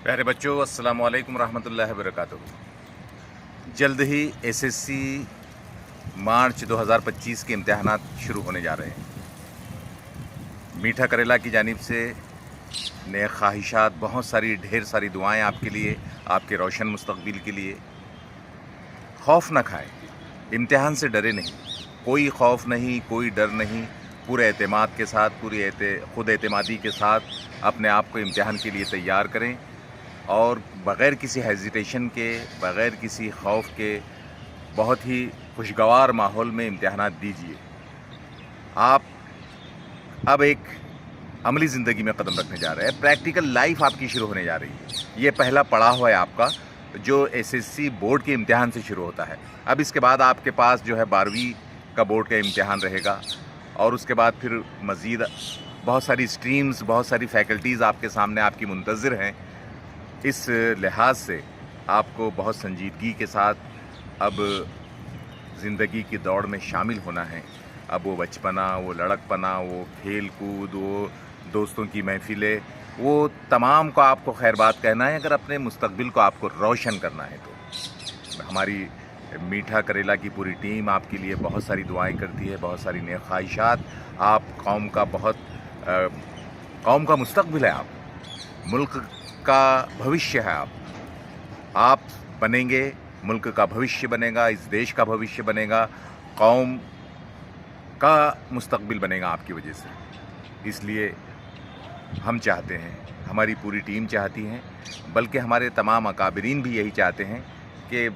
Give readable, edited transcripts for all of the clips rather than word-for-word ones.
प्यारे बच्चों, अस्सलाम वालेकुम रहमतुल्लाहि वबरकातुहू। जल्द ही एसएससी मार्च 2025 के इम्तहानात शुरू होने जा रहे हैं। मीठा करेला की जानिब से नेक ख्वाहिशात, बहुत सारी ढेर सारी दुआएं आपके लिए, आपके रोशन मुस्तकबिल के लिए। खौफ न खाएं, इम्तिहान से डरे नहीं, कोई खौफ नहीं, कोई डर नहीं। पूरे एतमाद के साथ, पूरी खुद एतमादी के साथ अपने आप को इम्तिहान के लिए तैयार करें और बग़ैर किसी हेजिटेशन के, बग़ैर किसी खौफ के बहुत ही खुशगवार माहौल में इम्तिहानात दीजिए। आप अब एक अमली ज़िंदगी में कदम रखने जा रहे हैं, प्रैक्टिकल लाइफ आपकी शुरू होने जा रही है। ये पहला पड़ाव है आपका जो एसएससी बोर्ड के इम्तिहान से शुरू होता है। अब इसके बाद आपके पास जो है 12वीं का बोर्ड का इम्तिहान रहेगा और उसके बाद फिर मज़ीद बहुत सारी स्ट्रीम्स, बहुत सारी फैकल्टीज़ आपके सामने आपकी मुंतज़िर हैं। इस लिहाज से आपको बहुत संजीदगी के साथ अब ज़िंदगी की दौड़ में शामिल होना है। अब वो बचपना, वो लड़कपना, वो खेल कूद, वो दोस्तों की महफ़िलें, वो तमाम को आपको खैरबात कहना है। अगर अपने मुस्तकबिल को आपको रोशन करना है तो हमारी मीठा करेला की पूरी टीम आपके लिए बहुत सारी दुआएं करती है, बहुत सारी नेक ख्वाहिशात। आप कौम का मुस्तकबिल है, आप मुल्क का भविष्य है। आप बनेंगे, मुल्क का भविष्य बनेगा, इस देश का भविष्य बनेगा, कौम का मुस्तकबिल बनेगा आपकी वजह से। इसलिए हम चाहते हैं, हमारी पूरी टीम चाहती है, बल्कि हमारे तमाम अकाबरीन भी यही चाहते हैं कि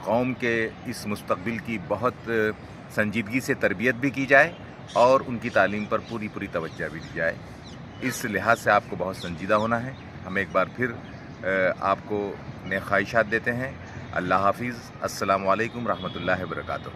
कौम के इस मुस्तकबिल की बहुत संजीदगी से तरबियत भी की जाए और उनकी तालीम पर पूरी तवज्जो भी दी जाए। इस लिहाज से आपको बहुत संजीदा होना है। हम एक बार फिर आपको नेक ख्वाहिशात देते हैं। अल्लाह हाफिज़। अस्सलामु अलैकुम रहमतुल्लाहि वबरकातुहू।